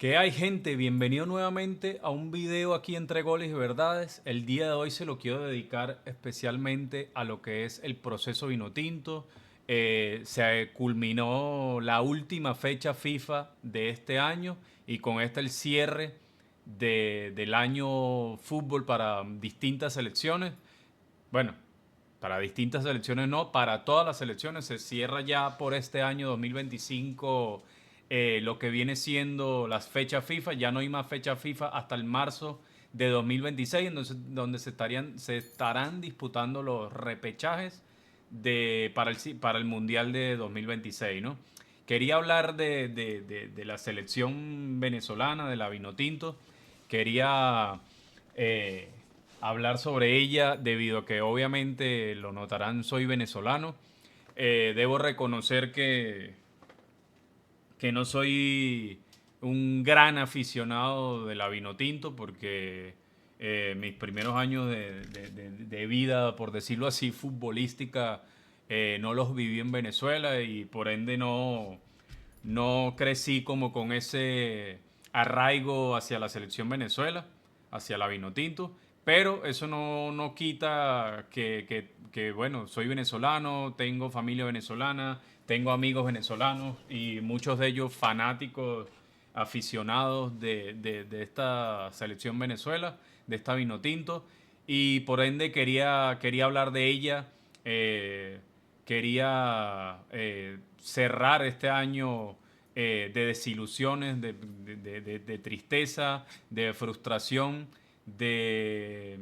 ¿Qué hay, gente? Bienvenido nuevamente a un video aquí entre goles y verdades. El día de hoy se lo quiero dedicar especialmente a lo que es el proceso Vinotinto. Se culminó la última fecha FIFA de este año y con este el cierre del año fútbol para distintas selecciones. Bueno, para distintas selecciones no, para todas las selecciones se cierra ya por este año 2025 lo que viene siendo las fechas FIFA. Ya no hay más fecha FIFA hasta el marzo de 2026, entonces, donde se estarán disputando los repechajes para el Mundial de 2026, ¿no? Quería hablar de la selección venezolana, de la Vinotinto. Quería eh, hablar sobre ella debido a que obviamente lo notarán, soy venezolano. Debo reconocer que no soy un gran aficionado de la Vinotinto porque mis primeros años de vida, por decirlo así, futbolística, no los viví en Venezuela y por ende no crecí como con ese arraigo hacia la selección Venezuela, hacia la Vinotinto, pero eso no quita bueno, soy venezolano, tengo familia venezolana, tengo amigos venezolanos y muchos de ellos fanáticos, aficionados de esta selección Venezuela, de esta Vinotinto, y por ende quería hablar de ella. Quería cerrar este año de desilusiones, de tristeza, de frustración, de,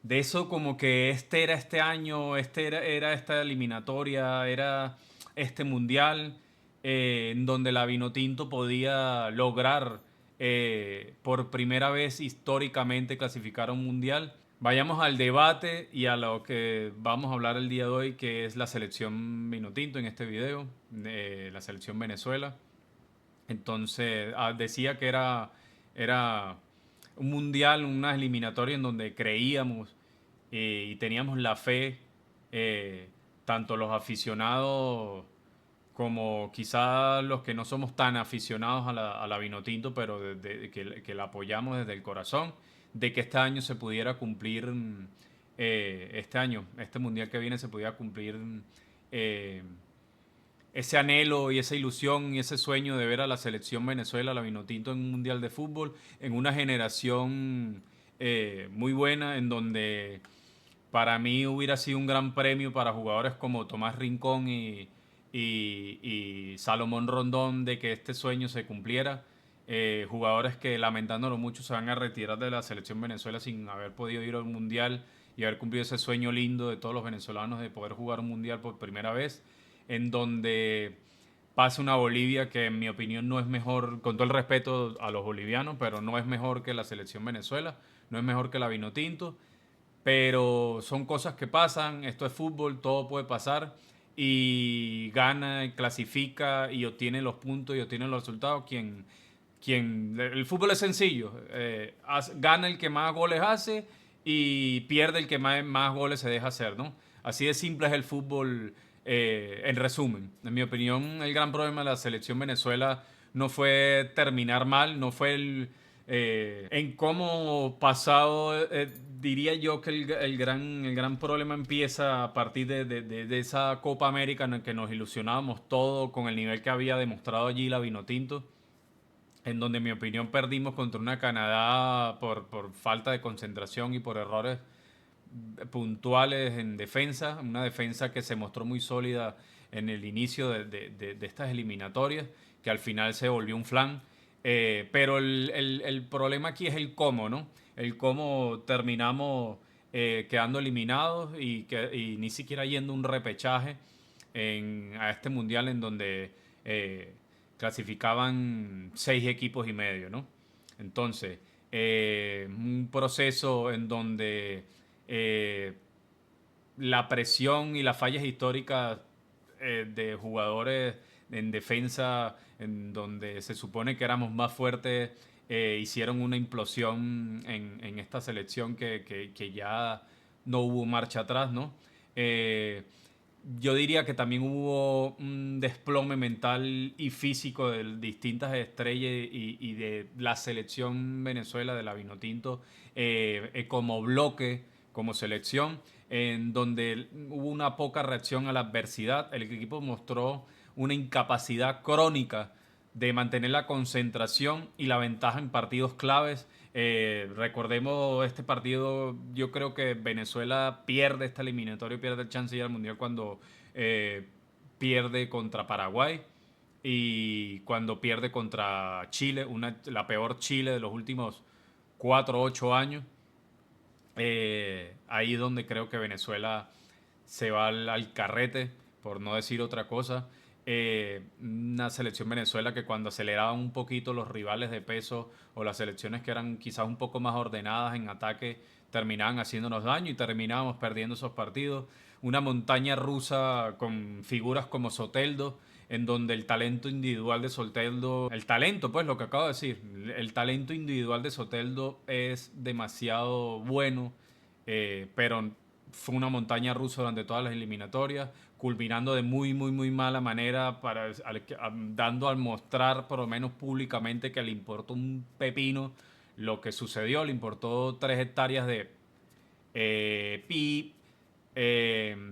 de eso como que este era este año, era esta eliminatoria, era este mundial en donde la Vinotinto podía lograr por primera vez históricamente clasificar a un mundial. Vayamos al debate y a lo que vamos a hablar el día de hoy, que es la selección Vinotinto en este video, la selección Venezuela. Entonces, decía que era un mundial, una eliminatoria en donde creíamos y teníamos la fe, eh, tanto los aficionados como quizás los que no somos tan aficionados a la Vinotinto, pero que la apoyamos desde el corazón, de que este año se pudiera cumplir, este año, este mundial que viene se pudiera cumplir eh, ese anhelo y esa ilusión y ese sueño de ver a la selección Venezuela, la Vinotinto en un mundial de fútbol, en una generación muy buena, en donde para mí hubiera sido un gran premio para jugadores como Tomás Rincón y Salomón Rondón de que este sueño se cumpliera. Jugadores que lamentándolo mucho se van a retirar de la selección Venezuela sin haber podido ir a un mundial y haber cumplido ese sueño lindo de todos los venezolanos de poder jugar un mundial por primera vez, en donde pasa una Bolivia que en mi opinión no es mejor, con todo el respeto a los bolivianos, pero no es mejor que la selección Venezuela, no es mejor que la Vinotinto, pero son cosas que pasan, esto es fútbol, todo puede pasar y gana, y clasifica y obtiene los puntos y obtiene los resultados el fútbol es sencillo, gana el que más goles hace y pierde el que más goles se deja hacer, ¿no? Así de simple es el fútbol, en resumen. En mi opinión, el gran problema de la selección Venezuela no fue terminar mal, no fue en cómo pasado, diría yo que el gran problema empieza a partir de esa Copa América en la que nos ilusionábamos todo con el nivel que había demostrado allí la Vinotinto, en donde en mi opinión perdimos contra una Canadá por falta de concentración y por errores puntuales en defensa, una defensa que se mostró muy sólida en el inicio de estas eliminatorias, que al final se volvió un flan. Pero el problema aquí es el cómo, ¿no? El cómo terminamos quedando eliminados y ni siquiera yendo un repechaje a este mundial en donde clasificaban 6 equipos y medio, ¿no? Entonces, un proceso en donde eh, la presión y las fallas históricas de jugadores en defensa, en donde se supone que éramos más fuertes, hicieron una implosión en esta selección que ya no hubo marcha atrás, ¿no? Eh, yo diría que también hubo un desplome mental y físico de distintas estrellas y de la selección Venezuela de la Vinotinto como bloque, como selección, en donde hubo una poca reacción a la adversidad. El equipo mostró una incapacidad crónica de mantener la concentración y la ventaja en partidos claves. Recordemos este partido, yo creo que Venezuela pierde esta eliminatoria, pierde el chance de ir al Mundial cuando eh, pierde contra Paraguay y cuando pierde contra Chile, la peor Chile de los últimos 4 o 8 años. Ahí es donde creo que Venezuela se va al carrete, por no decir otra cosa. Una selección Venezuela que cuando aceleraban un poquito los rivales de peso o las selecciones que eran quizás un poco más ordenadas en ataque, terminaban haciéndonos daño y terminábamos perdiendo esos partidos. Una montaña rusa con figuras como Soteldo, en donde el talento individual de Soteldo, el talento, pues lo que acabo de decir, el talento individual de Soteldo es demasiado bueno, pero fue una montaña rusa durante todas las eliminatorias, culminando de muy, muy, muy mala manera, dando al mostrar, por lo menos públicamente, que le importó un pepino lo que sucedió, le importó 3 hectáreas de pi,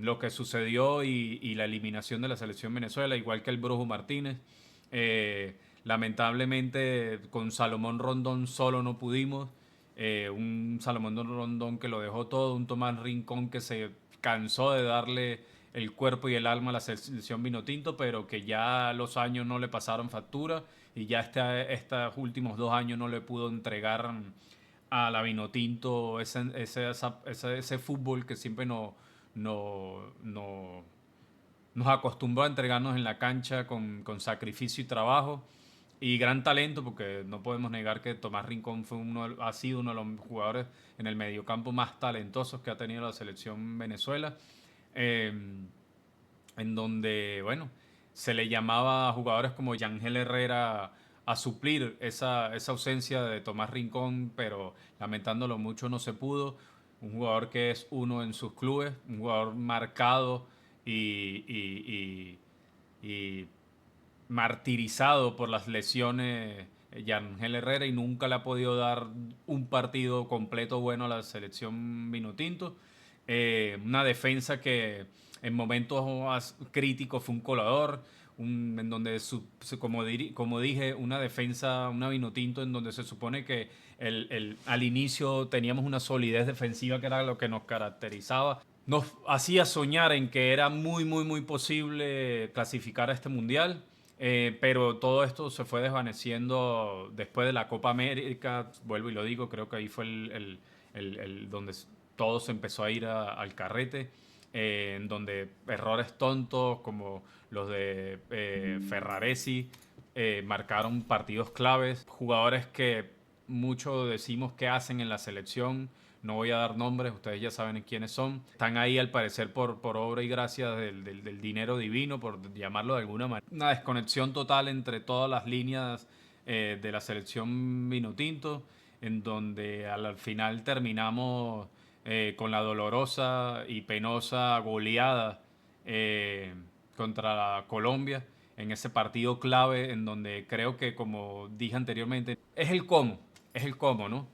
lo que sucedió y la eliminación de la selección Venezuela, igual que el Brujo Martínez. Lamentablemente con Salomón Rondón solo no pudimos. Un Salomón Rondón que lo dejó todo, un Tomás Rincón que se cansó de darle el cuerpo y el alma a la selección Vinotinto, pero que ya los años no le pasaron factura y ya estos últimos 2 años no le pudo entregar a la Vinotinto ese fútbol que siempre no, no, nos acostumbró a entregarnos en la cancha con sacrificio y trabajo y gran talento, porque no podemos negar que Tomás Rincón ha sido uno de los jugadores en el mediocampo más talentosos que ha tenido la selección Venezuela, eh, en donde, bueno, se le llamaba a jugadores como Yangel Herrera a suplir esa ausencia de Tomás Rincón, pero lamentándolo mucho no se pudo. Un jugador que es uno en sus clubes, un jugador marcado y martirizado por las lesiones Yangel Herrera y nunca le ha podido dar un partido completo bueno a la selección Vinotinto. Una defensa que en momentos críticos fue un colador, en donde, como dije, una defensa, una Vinotinto en donde se supone que al inicio teníamos una solidez defensiva que era lo que nos caracterizaba. Nos hacía soñar en que era muy, muy, muy posible clasificar a este mundial. Pero todo esto se fue desvaneciendo después de la Copa América. Vuelvo y lo digo, creo que ahí fue donde todo se empezó a ir al carrete. En donde errores tontos como los de Ferraresi marcaron partidos claves. Jugadores que mucho decimos que hacen en la selección. No voy a dar nombres, ustedes ya saben quiénes son. Están ahí al parecer por obra y gracia del dinero divino, por llamarlo de alguna manera. Una desconexión total entre todas las líneas de la selección Vinotinto, en donde al final terminamos con la dolorosa y penosa goleada eh, contra la Colombia en ese partido clave en donde creo que, como dije anteriormente, es el cómo, ¿no?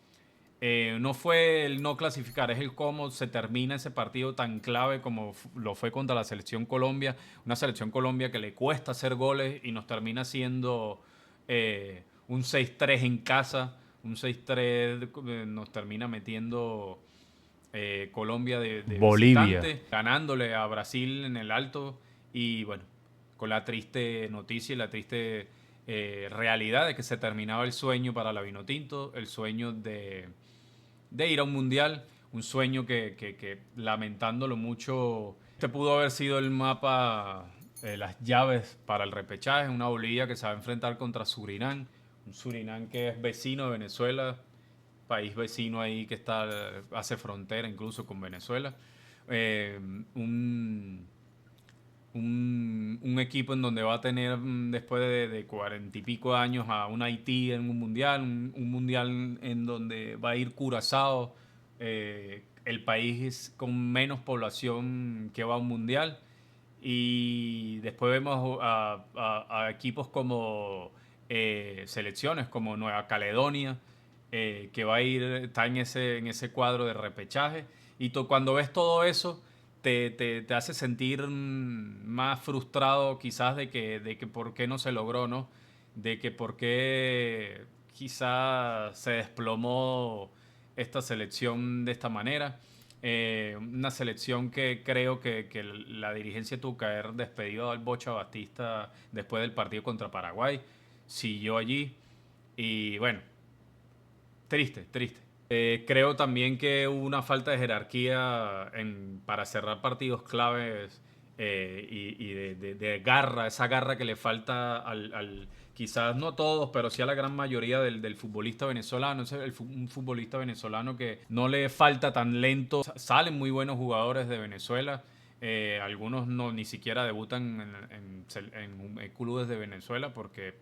No fue el no clasificar, es el cómo se termina ese partido tan clave como lo fue contra la selección Colombia. Una selección Colombia que le cuesta hacer goles y nos termina siendo un 6-3 en casa. Un 6-3 nos termina metiendo Colombia de Bolivia. visitante, ganándole a Brasil en el alto y bueno, con la triste noticia y la triste realidad de que se terminaba el sueño para la Vinotinto, el sueño de ir a un mundial, un sueño que lamentándolo mucho, este pudo haber sido el mapa, las llaves para el repechaje, una Bolivia que se va a enfrentar contra Surinam, un Surinam que es vecino de Venezuela, país vecino ahí que hace frontera incluso con Venezuela. Eh, un, un equipo en donde va a tener después de 40 y pico años a un Haití en un mundial, un mundial en donde va a ir Curazao, el país con menos población que va a un mundial Y después vemos a equipos como selecciones como Nueva Caledonia, que va a ir, está en ese cuadro de repechaje. Y cuando ves todo eso, te hace sentir más frustrado quizás de que por qué no se logró, ¿no? De que por qué quizás se desplomó esta selección de esta manera. Una selección que creo que la dirigencia tuvo que haber despedido al Bocha Batista después del partido contra Paraguay. Siguió allí y bueno, triste, triste. Creo también que hubo una falta de jerarquía para cerrar partidos claves y de garra, esa garra que le falta quizás no a todos, pero sí a la gran mayoría del futbolista venezolano. Un futbolista venezolano que no le falta tan lento. Salen muy buenos jugadores de Venezuela. Algunos no ni siquiera debutan en clubes de Venezuela porque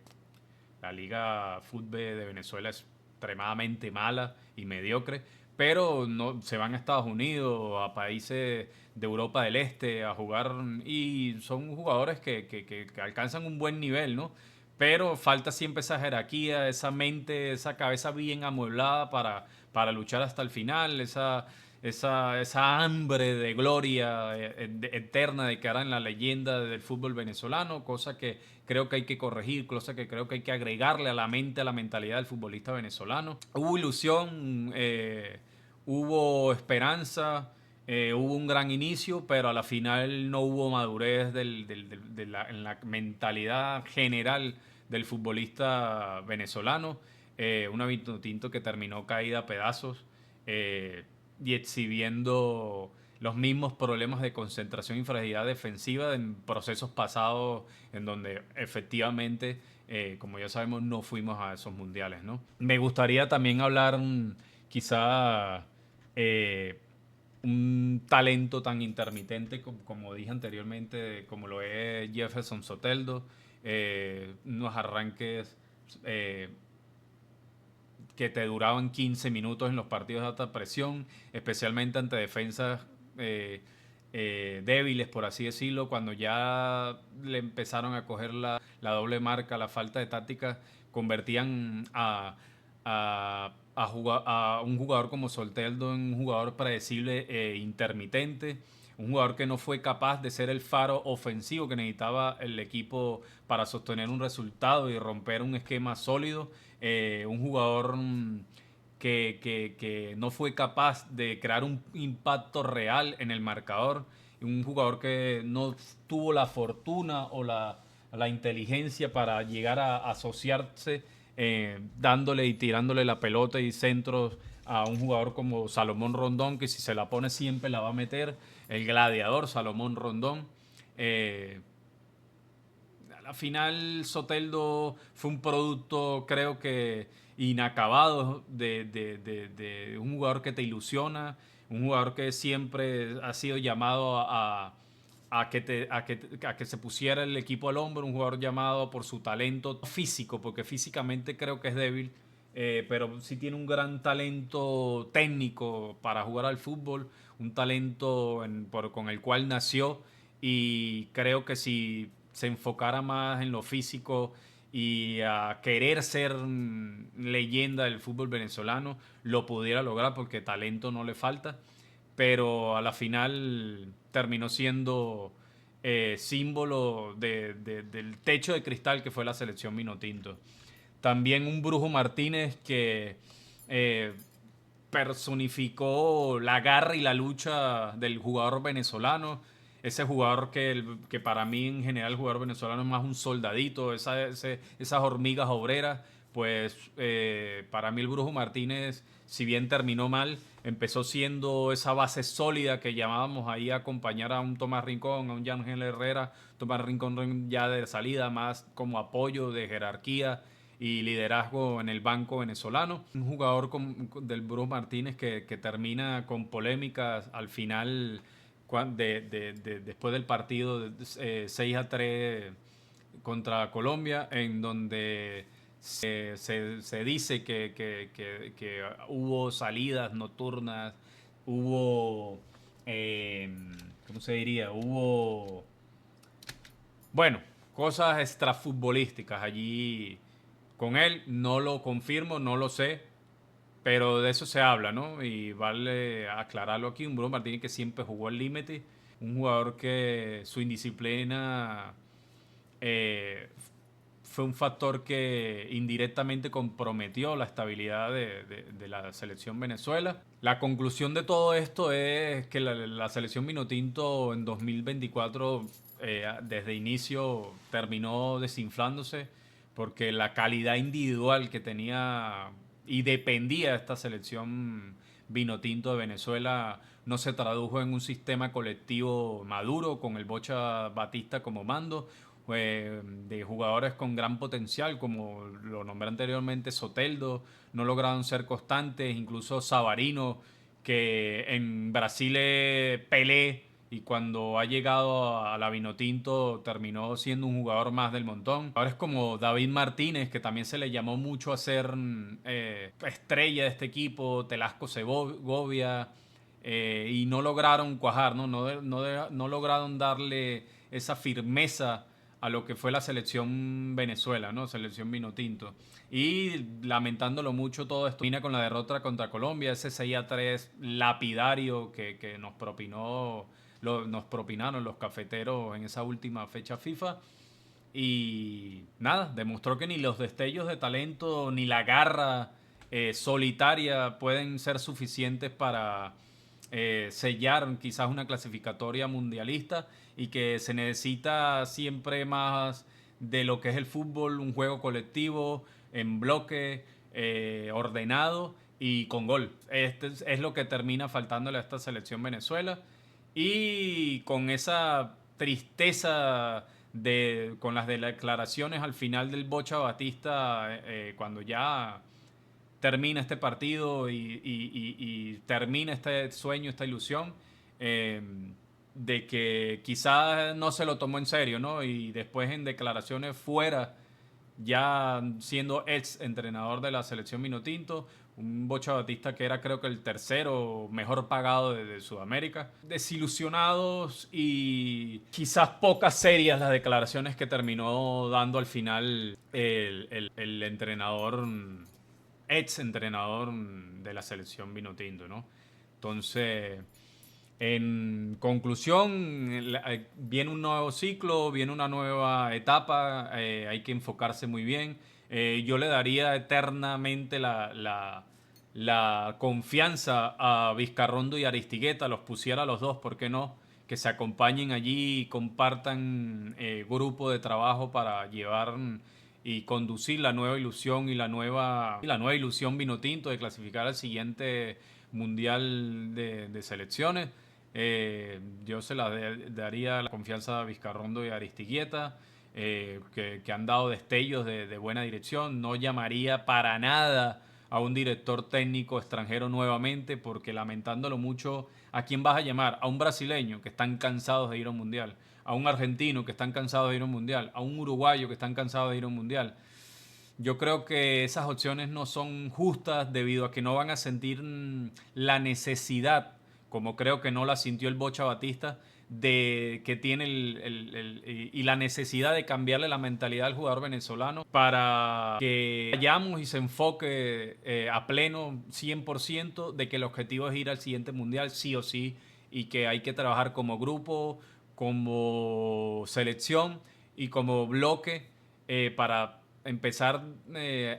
la Liga Fútbol de Venezuela es extremadamente mala y mediocre, pero no, se van a Estados Unidos, a países de Europa del Este a jugar y son jugadores que alcanzan un buen nivel, ¿no? Pero falta siempre esa jerarquía, esa mente, esa cabeza bien amueblada para luchar hasta el final, esa hambre de gloria eterna de quedar en la leyenda del fútbol venezolano, cosa que creo que hay que corregir, cosa que creo que hay que agregarle a la mente, a la mentalidad del futbolista venezolano. Hubo ilusión, hubo esperanza, hubo un gran inicio, pero a la final no hubo madurez en la mentalidad general del futbolista venezolano. Una Vinotinto que terminó caída a pedazos y exhibiendo los mismos problemas de concentración y fragilidad defensiva en procesos pasados en donde efectivamente, como ya sabemos, no fuimos a esos mundiales, ¿no? Me gustaría también hablar quizá eh, un talento tan intermitente como dije anteriormente, como lo es Jefferson Soteldo, unos arranques eh, que te duraban 15 minutos en los partidos de alta presión, especialmente ante defensas débiles, por así decirlo, cuando ya le empezaron a coger la doble marca, la falta de táctica, convertían a un jugador como Solteldo en un jugador predecible e intermitente, un jugador que no fue capaz de ser el faro ofensivo que necesitaba el equipo para sostener un resultado y romper un esquema sólido, un jugador que no fue capaz de crear un impacto real en el marcador, un jugador que no tuvo la fortuna o la inteligencia para llegar a asociarse dándole y tirándole la pelota y centros a un jugador como Salomón Rondón, que si se la pone siempre la va a meter, el gladiador Salomón Rondón. Eh, a la final Soteldo fue un producto, creo que inacabado de un jugador que te ilusiona, un jugador que siempre ha sido llamado a que se pusiera el equipo al hombro, un jugador llamado por su talento físico, porque físicamente creo que es débil, pero sí tiene un gran talento técnico para jugar al fútbol, un talento con el cual nació y creo que si se enfocara más en lo físico y a querer ser leyenda del fútbol venezolano, lo pudiera lograr porque talento no le falta, pero a la final terminó siendo símbolo del techo de cristal que fue la selección Minotinto. También un Brujo Martínez que eh, personificó la garra y la lucha del jugador venezolano. Ese jugador que para mí en general el jugador venezolano es más un soldadito, esas hormigas obreras. Pues para mí el Brujo Martínez, si bien terminó mal, empezó siendo esa base sólida que llamábamos ahí a acompañar a un Tomás Rincón, a un Yangel Herrera. Tomás Rincón ya de salida, más como apoyo de jerarquía y liderazgo en el banco venezolano. Un jugador del Bruno Martínez que termina con polémicas al final después del partido 6-3 contra Colombia, en donde se dice que hubo salidas nocturnas, hubo, ¿cómo se diría? Hubo Bueno, cosas extrafutbolísticas allí con él, no lo confirmo, no lo sé, pero de eso se habla, ¿no? Y vale aclararlo aquí, un Bruno Martínez que siempre jugó al límite, un jugador que su indisciplina eh, fue un factor que indirectamente comprometió la estabilidad de la selección Venezuela. La conclusión de todo esto es que la selección Vinotinto en 2024 desde inicio terminó desinflándose porque la calidad individual que tenía y dependía de esta selección Vinotinto de Venezuela no se tradujo en un sistema colectivo maduro con el Bocha Batista como mando, de jugadores con gran potencial, como lo nombré anteriormente, Soteldo, no lograron ser constantes, incluso Savarino, que en Brasil es Pelé, y cuando ha llegado a la Vinotinto terminó siendo un jugador más del montón. Ahora es como David Martínez, que también se le llamó mucho a ser estrella de este equipo, Telasco Segovia, y no lograron cuajar, ¿no? No lograron darle esa firmeza a lo que fue la selección Venezuela, ¿no? Selección Vinotinto. Y lamentándolo mucho todo esto, termina con la derrota contra Colombia, ese 6-3 lapidario que nos propinaron los cafeteros en esa última fecha FIFA. Y nada, demostró que ni los destellos de talento ni la garra solitaria pueden ser suficientes para sellar quizás una clasificatoria mundialista, y que se necesita siempre más de lo que es el fútbol, un juego colectivo, en bloque, ordenado y con gol. Este es lo que termina faltándole a esta selección Venezuela. Y con esa tristeza con las declaraciones al final del Bocha Batista, cuando ya termina este partido y termina este sueño, esta ilusión, eh, de que quizás no se lo tomó en serio, ¿no? Y después en declaraciones fuera, ya siendo ex entrenador de la selección Minotinto, un Bocha Batista que era creo que el tercero mejor pagado de Sudamérica. Desilusionados y quizás pocas serias las declaraciones que terminó dando al final el entrenador, ex entrenador de la selección Vinotinto, ¿no? Entonces, en conclusión, viene un nuevo ciclo, viene una nueva etapa, hay que enfocarse muy bien. Yo le daría eternamente la confianza a Vizcarrondo y Aristigueta, los pusiera a los dos, ¿por qué no? Que se acompañen allí y compartan grupo de trabajo para llevar y conducir la nueva ilusión y la nueva ilusión Vinotinto de clasificar al siguiente mundial de selecciones. Yo se la daría la confianza a Vizcarrondo y a Aristigueta, que han dado destellos de buena dirección. No llamaría para nada a un director técnico extranjero nuevamente, porque lamentándolo mucho, ¿a quién vas a llamar? A un brasileño que están cansados de ir a un mundial, a un argentino que están cansados de ir a un mundial, a un uruguayo que están cansados de ir a un mundial. Yo creo que esas opciones no son justas debido a que no van a sentir la necesidad, como creo que no la sintió el Bocha Batista, de que tiene y la necesidad de cambiarle la mentalidad al jugador venezolano para que vayamos y se enfoque a pleno 100% de que el objetivo es ir al siguiente mundial sí o sí, y que hay que trabajar como grupo, como selección y como bloque para empezar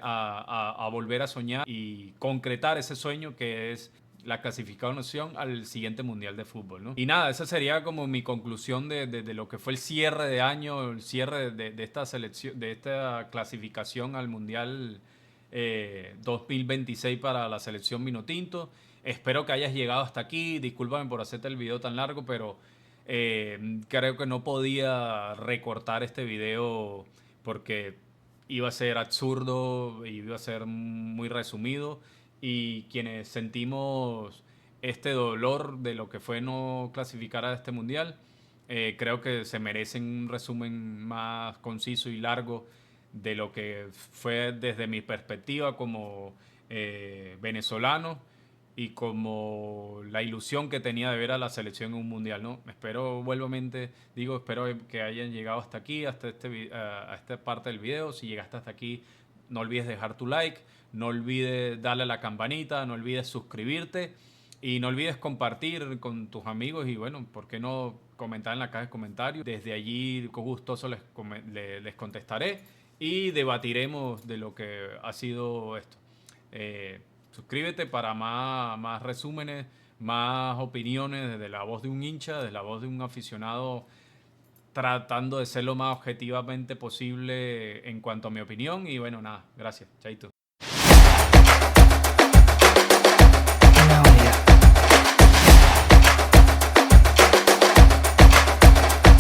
a volver a soñar y concretar ese sueño que es la clasificación al siguiente mundial de fútbol, ¿no? Y nada, esa sería como mi conclusión de lo que fue el cierre de año, el cierre de esta selección, de esta clasificación al mundial 2026 para la selección Vinotinto. Espero que hayas llegado hasta aquí. Discúlpame por hacerte el video tan largo, pero creo que no podía recortar este video porque iba a ser absurdo, iba a ser muy resumido, y quienes sentimos este dolor de lo que fue no clasificar a este mundial, creo que se merecen un resumen más conciso y largo de lo que fue desde mi perspectiva como venezolano, y como la ilusión que tenía de ver a la selección en un mundial, ¿no? Espero que hayan llegado hasta aquí, a esta parte del video. Si llegaste hasta aquí, no olvides dejar tu like, no olvides darle a la campanita, no olvides suscribirte y no olvides compartir con tus amigos y bueno, ¿por qué no comentar en la caja de comentarios? Desde allí con gustoso les contestaré y debatiremos de lo que ha sido esto. Suscríbete para más resúmenes, más opiniones desde la voz de un hincha, desde la voz de un aficionado, tratando de ser lo más objetivamente posible en cuanto a mi opinión. Y bueno, nada, gracias, chaito.